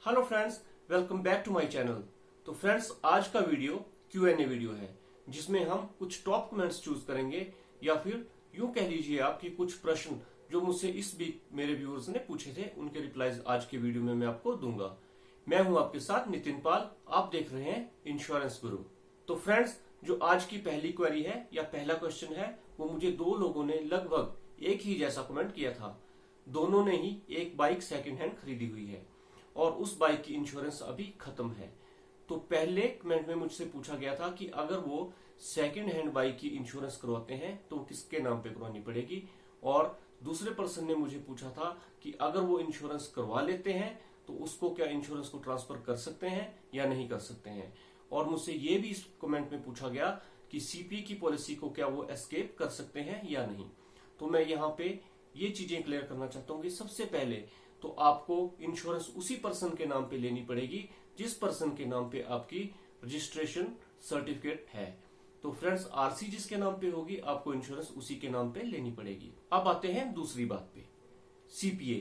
Hello friends, welcome back to my channel. तो friends, आज का वीडियो Q&A वीडियो है जिसमें हम कुछ टॉप कमेंट्स चूज करेंगे या फिर यूं कह लीजिए आपकी कुछ प्रश्न जो मुझसे इस वीक मेरे व्यूअर्स ने पूछे थे, उनके रिप्लाईज आज के वीडियो में मैं आपको दूंगा। मैं हूं आपके साथ नितिन पाल, आप देख रहे हैं इंश्योरेंस गुरु। तो फ्रेंड्स, जो आज की पहली क्वेरी है या पहला क्वेश्चन है, वो मुझे दो लोगों ने लगभग एक ही जैसा कमेंट किया था। दोनों ने ही एक बाइक सेकंड हैंड खरीदी हुई है और उस बाइक की इंश्योरेंस अभी खत्म है। तो पहले कमेंट में मुझसे पूछा गया था कि अगर वो सेकंड हैंड बाइक की इंश्योरेंस करवाते हैं तो किसके नाम पे करवानी पड़ेगी, और दूसरे पर्सन ने मुझे पूछा था कि अगर वो इंश्योरेंस करवा लेते हैं तो उसको क्या इंश्योरेंस को ट्रांसफर कर सकते हैं या नहीं कर सकते हैं। और मुझसे ये भी इस कमेंट में पूछा गया कि सीपीए की पॉलिसी को क्या वो एस्केप कर सकते हैं या नहीं। तो मैं यहाँ पे ये चीजें क्लियर करना चाहता हूँ कि सबसे पहले तो आपको इंश्योरेंस उसी पर्सन के नाम पे लेनी पड़ेगी जिस पर्सन के नाम पे आपकी रजिस्ट्रेशन सर्टिफिकेट है। तो फ्रेंड्स, आरसी जिसके नाम पे होगी आपको इंश्योरेंस उसी के नाम पे लेनी पड़ेगी। अब आते हैं दूसरी बात पे, सीपीए।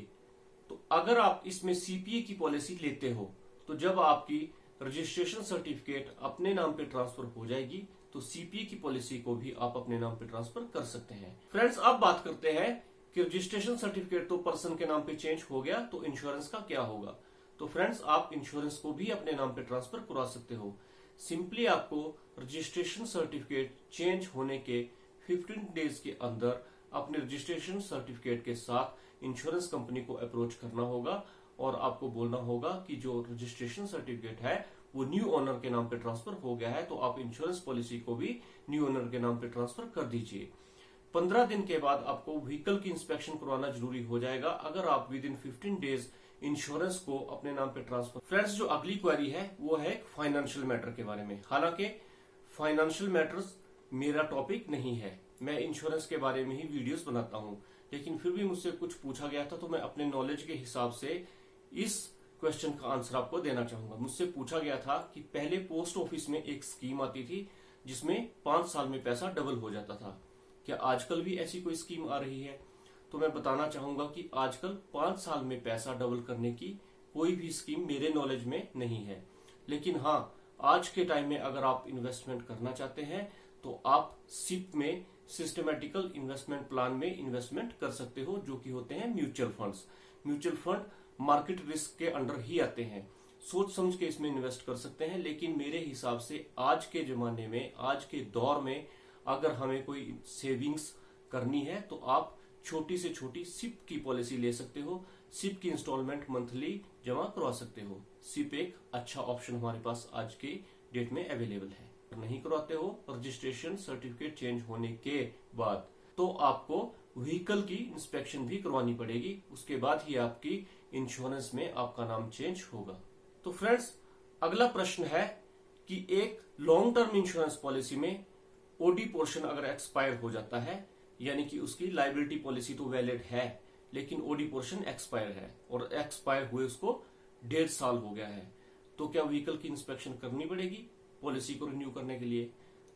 तो अगर आप इसमें सीपीए की पॉलिसी लेते हो तो जब आपकी रजिस्ट्रेशन सर्टिफिकेट अपने नाम पे ट्रांसफर हो जाएगी तो सीपीए की पॉलिसी को भी आप अपने नाम पे ट्रांसफर कर सकते हैं। फ्रेंड्स, अब बात करते हैं कि रजिस्ट्रेशन सर्टिफिकेट तो पर्सन के नाम पे चेंज हो गया तो इंश्योरेंस का क्या होगा। तो फ्रेंड्स, आप इंश्योरेंस को भी अपने नाम पे ट्रांसफर करवा सकते हो। सिंपली आपको रजिस्ट्रेशन सर्टिफिकेट चेंज होने के 15 डेज के अंदर अपने रजिस्ट्रेशन सर्टिफिकेट के साथ इंश्योरेंस कंपनी को अप्रोच करना होगा और आपको बोलना होगा कि जो रजिस्ट्रेशन सर्टिफिकेट है वो न्यू ओनर के नाम पे ट्रांसफर हो गया है, तो आप इंश्योरेंस पॉलिसी को भी न्यू ओनर के नाम पे ट्रांसफर कर दीजिए। 15 दिन के बाद आपको व्हीकल की इंस्पेक्शन करवाना जरूरी हो जाएगा अगर आप विद इन 15 डेज इंश्योरेंस को अपने नाम पे ट्रांसफर। फ्रेंड्स, जो अगली क्वेरी है वो है फाइनेंशियल मैटर के बारे में। हालांकि फाइनेंशियल मैटर्स मेरा टॉपिक नहीं है, मैं इंश्योरेंस के बारे में ही वीडियोस बनाता हूं, लेकिन फिर भी मुझसे कुछ पूछा गया था तो मैं अपने नॉलेज के हिसाब से इस क्वेश्चन का आंसर आपको देना चाहूंगा। मुझसे पूछा गया था कि पहले पोस्ट ऑफिस में एक स्कीम आती थी जिसमें 5 साल में पैसा डबल हो जाता था। क्या आजकल भी ऐसी कोई स्कीम आ रही है? तो मैं बताना चाहूंगा कि आजकल 5 साल में पैसा डबल करने की कोई भी स्कीम मेरे नॉलेज में नहीं है। लेकिन हाँ, आज के टाइम में अगर आप इन्वेस्टमेंट करना चाहते हैं तो आप सिप में सिस्टमेटिकल इन्वेस्टमेंट प्लान में इन्वेस्टमेंट कर सकते हो, जो कि होते हैं mutual funds. Mutual fund market risk के अंडर ही आते हैं, सोच समझ के इसमें इन्वेस्ट कर सकते हैं। लेकिन मेरे हिसाब से आज के जमाने में, आज के दौर में अगर हमें कोई सेविंग्स करनी है तो आप छोटी से छोटी सिप की पॉलिसी ले सकते हो। सिप की इंस्टॉलमेंट मंथली जमा करवा सकते हो। सिप एक अच्छा ऑप्शन हमारे पास आज के डेट में अवेलेबल है। नहीं करवाते हो रजिस्ट्रेशन सर्टिफिकेट चेंज होने के बाद तो आपको व्हीकल की इंस्पेक्शन भी करवानी पड़ेगी, उसके बाद ही आपकी इंश्योरेंस में आपका नाम चेंज होगा। तो फ्रेंड्स, अगला प्रश्न है कि एक लॉन्ग टर्म इंश्योरेंस पॉलिसी में ओडी पोर्शन अगर एक्सपायर हो जाता है, यानी कि उसकी लाइबिलिटी पॉलिसी तो वैलिड है लेकिन ओडी पोर्शन एक्सपायर है और एक्सपायर हुए उसको 1.5 साल हो गया है, तो क्या व्हीकल की इंस्पेक्शन करनी पड़ेगी पॉलिसी को रिन्यू करने के लिए?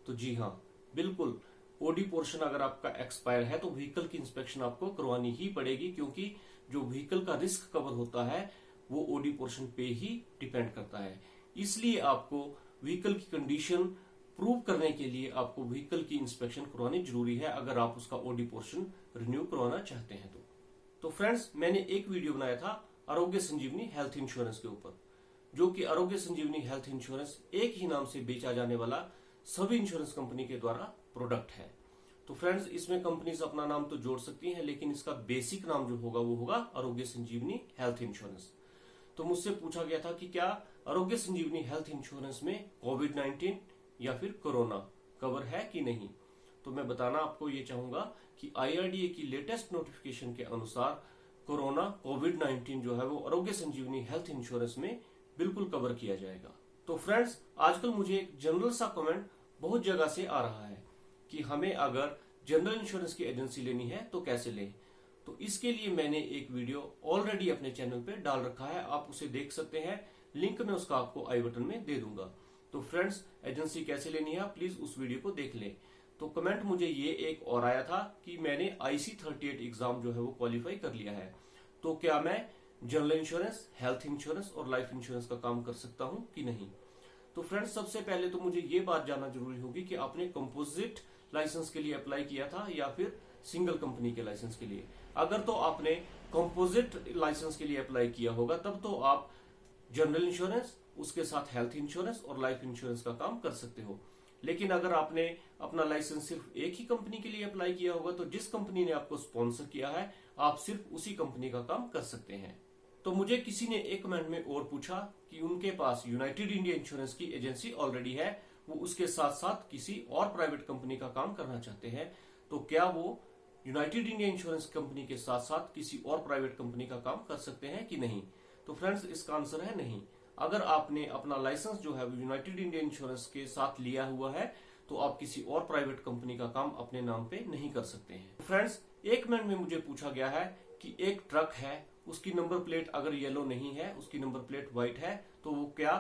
तो जी हाँ, बिल्कुल। ओडी पोर्शन अगर आपका एक्सपायर है तो व्हीकल की इंस्पेक्शन आपको करवानी ही पड़ेगी, क्योंकि जो व्हीकल का रिस्क कवर होता है वो ओडी पोर्शन पे ही डिपेंड करता है। इसलिए आपको व्हीकल की कंडीशन प्रूव करने के लिए आपको व्हीकल की इंस्पेक्शन करवानी जरूरी है अगर आप उसका ओडी पोर्शन रिन्यू करवाना चाहते हैं तो फ्रेंड्स, मैंने एक वीडियो बनाया था आरोग्य संजीवनी हेल्थ इंश्योरेंस के ऊपर, जो कि आरोग्य संजीवनी हेल्थ इंश्योरेंस एक ही नाम से बेचा जाने वाला सभी इंश्योरेंस कंपनी के द्वारा प्रोडक्ट है। तो फ्रेंड्स, इसमें कंपनीज अपना नाम तो जोड़ सकती हैं लेकिन इसका बेसिक नाम जो होगा वो होगा आरोग्य संजीवनी हेल्थ इंश्योरेंस। तो मुझसे पूछा गया था कि क्या आरोग्य संजीवनी हेल्थ इंश्योरेंस में कोविड-19 या फिर कोरोना कवर है कि नहीं। तो मैं बताना आपको ये चाहूंगा कि आईआरडीए की लेटेस्ट नोटिफिकेशन के अनुसार कोरोना कोविड-19 जो है वो आरोग्य संजीवनी हेल्थ इंश्योरेंस में बिल्कुल कवर किया जाएगा। तो फ्रेंड्स, आजकल मुझे एक जनरल सा कमेंट बहुत जगह से आ रहा है कि हमें अगर जनरल इंश्योरेंस की एजेंसी लेनी है तो कैसे लें। तो इसके लिए मैंने एक वीडियो ऑलरेडी अपने चैनल पे डाल रखा है, आप उसे देख सकते हैं, लिंक मैं उसका आपको आई बटन में दे दूंगा। तो फ्रेंड्स, एजेंसी कैसे लेनी है आप प्लीज उस वीडियो को देख लें। तो कमेंट मुझे ये एक और आया था कि मैंने IC38 एग्जाम जो है वो क्वालिफाई कर लिया है, तो क्या मैं जनरल इंश्योरेंस, हेल्थ इंश्योरेंस और लाइफ इंश्योरेंस का काम कर सकता हूं कि नहीं। तो फ्रेंड्स, सबसे पहले तो मुझे ये बात जानना जरूरी होगी कि आपने कंपोजिट लाइसेंस के लिए अप्लाई किया था या फिर सिंगल कंपनी के लाइसेंस के लिए। अगर तो आपने कंपोजिट लाइसेंस के लिए अप्लाई किया होगा तब तो आप जनरल इंश्योरेंस, उसके साथ हेल्थ इंश्योरेंस और लाइफ इंश्योरेंस का काम कर सकते हो। लेकिन अगर आपने अपना लाइसेंस सिर्फ एक ही कंपनी के लिए अप्लाई किया होगा तो जिस कंपनी ने आपको स्पॉन्सर किया है आप सिर्फ उसी कंपनी का काम कर सकते हैं। तो मुझे किसी ने एक कमेंट में और पूछा कि उनके पास यूनाइटेड इंडिया इंश्योरेंस की एजेंसी ऑलरेडी है, वो उसके साथ साथ किसी और प्राइवेट कंपनी का काम करना चाहते हैं, तो क्या वो यूनाइटेड इंडिया इंश्योरेंस कंपनी के साथ साथ किसी और प्राइवेट कंपनी का काम कर सकते हैं कि नहीं। तो फ्रेंड्स, इसका आंसर है नहीं। अगर आपने अपना लाइसेंस जो है वो यूनाइटेड इंडिया इंश्योरेंस के साथ लिया हुआ है तो आप किसी और प्राइवेट कंपनी का काम अपने नाम पे नहीं कर सकते हैं। फ्रेंड्स, एक मिनट में मुझे पूछा गया है कि एक ट्रक है, उसकी नंबर प्लेट अगर येलो नहीं है, उसकी नंबर प्लेट व्हाइट है, तो वो क्या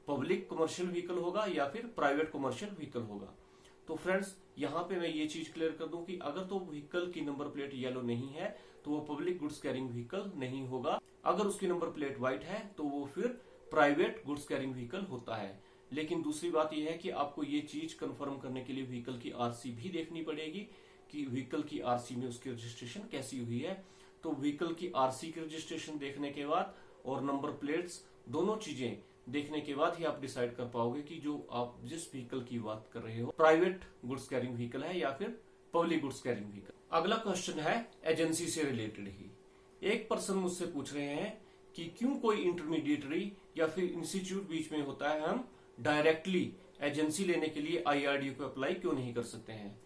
पब्लिक कमर्शियल व्हीकल होगा या फिर प्राइवेट कमर्शियल व्हीकल होगा। तो फ्रेंड्स, यहाँ पे मैं ये चीज क्लियर कर दूं कि अगर तो व्हीकल की नंबर प्लेट येलो नहीं है तो वो पब्लिक गुड्स कैरिंग व्हीकल नहीं होगा। अगर उसकी नंबर प्लेट व्हाइट है तो वो फिर प्राइवेट गुड्स कैरिंग व्हीकल होता है। लेकिन दूसरी बात यह है कि आपको ये चीज कंफर्म करने के लिए व्हीकल की आरसी भी देखनी पड़ेगी कि व्हीकल की आरसी में उसकी रजिस्ट्रेशन कैसी हुई है। तो व्हीकल की आरसी की रजिस्ट्रेशन देखने के बाद और नंबर प्लेट्स दोनों चीजें देखने के बाद ही आप डिसाइड कर पाओगे कि जो आप जिस व्हीकल की बात कर रहे हो प्राइवेट गुड्स कैरिंग व्हीकल है या फिर पब्लिक गुड्स कैरिंग व्हीकल। अगला क्वेश्चन है एजेंसी से रिलेटेड ही। एक पर्सन मुझसे पूछ रहे हैं कि क्यों कोई इंटरमीडिएटरी या फिर इंस्टीट्यूट बीच में होता है, हम डायरेक्टली एजेंसी लेने के लिए आईआरडीए को अप्लाई क्यों नहीं कर सकते हैं।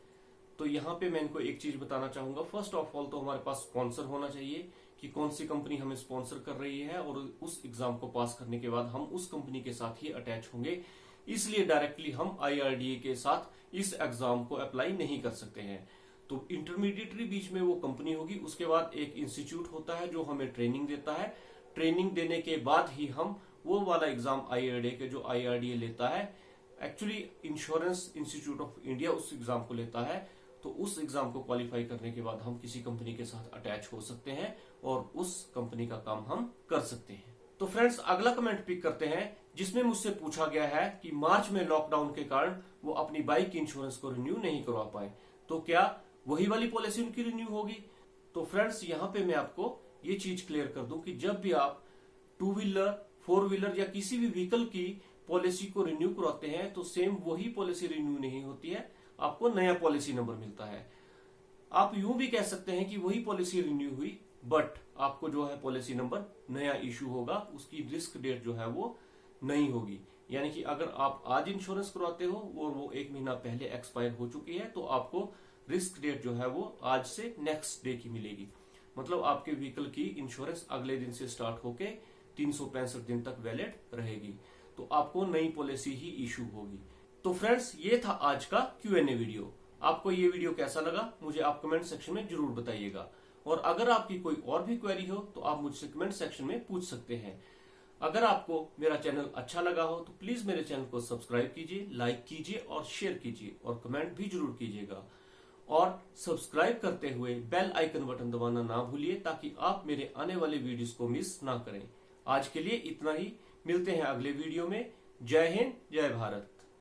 तो यहाँ पे मैं इनको एक चीज बताना चाहूंगा। फर्स्ट ऑफ ऑल तो हमारे पास स्पॉन्सर होना चाहिए कि कौन सी कंपनी हमें स्पॉन्सर कर रही है और उस एग्जाम को पास करने के बाद हम उस कंपनी के साथ ही अटैच होंगे। इसलिए डायरेक्टली हम आईआरडीए के साथ इस एग्जाम को अप्लाई नहीं कर सकते हैं। तो इंटरमीडिएटरी बीच में वो कंपनी होगी, उसके बाद एक इंस्टीट्यूट होता है जो हमें ट्रेनिंग देता है। ट्रेनिंग देने के बाद ही हम वो वाला एग्जाम आईआरडीए के जो आईआरडीए लेता है, actually insurance institute of India उस एग्जाम को लेता है। तो उस एग्जाम को क्वालिफाई करने के बाद हम किसी कंपनी के साथ अटैच हो सकते हैं और उस कंपनी का काम हम कर सकते हैं। तो फ्रेंड्स, अगला कमेंट पिक करते हैं जिसमें मुझसे पूछा गया है कि मार्च में लॉकडाउन के कारण वो अपनी बाइक इंश्योरेंस को रिन्यू नहीं करवा पाए, तो क्या वही वाली पॉलिसी उनकी रिन्यू होगी। तो फ्रेंड्स, यहाँ पे मैं आपको ये चीज क्लियर कर दूं कि जब भी आप टू व्हीलर, फोर व्हीलर या किसी भी व्हीकल की पॉलिसी को रिन्यू कराते हैं तो सेम वही पॉलिसी रिन्यू नहीं होती है, आपको नया पॉलिसी नंबर मिलता है। आप यूं भी कह सकते हैं कि वही पॉलिसी रिन्यू हुई बट आपको जो है पॉलिसी नंबर नया इशू होगा, उसकी रिस्क डेट जो है वो नई होगी। यानी कि अगर आप आज इंश्योरेंस करवाते हो और वो 1 महीना पहले एक्सपायर हो चुकी है तो आपको रिस्क डेट जो है वो आज से नेक्स्ट डे की मिलेगी। मतलब आपके व्हीकल की इंश्योरेंस अगले दिन से स्टार्ट होके 365 दिन तक वैलिड रहेगी, तो आपको नई पॉलिसी ही इशू होगी। तो फ्रेंड्स, ये था आज का Q&A वीडियो। आपको ये वीडियो कैसा लगा मुझे आप कमेंट सेक्शन में जरूर बताइएगा, और अगर आपकी कोई और भी क्वेरी हो तो आप मुझसे कमेंट सेक्शन में पूछ सकते हैं। अगर आपको मेरा चैनल अच्छा लगा हो तो प्लीज मेरे चैनल को सब्सक्राइब कीजिए, लाइक कीजिए और शेयर कीजिए और कमेंट भी जरूर कीजिएगा। और सब्सक्राइब करते हुए बेल आइकन बटन दबाना ना भूलिए ताकि आप मेरे आने वाले वीडियोस को मिस ना करें। आज के लिए इतना ही, मिलते हैं अगले वीडियो में। जय हिंद, जय भारत।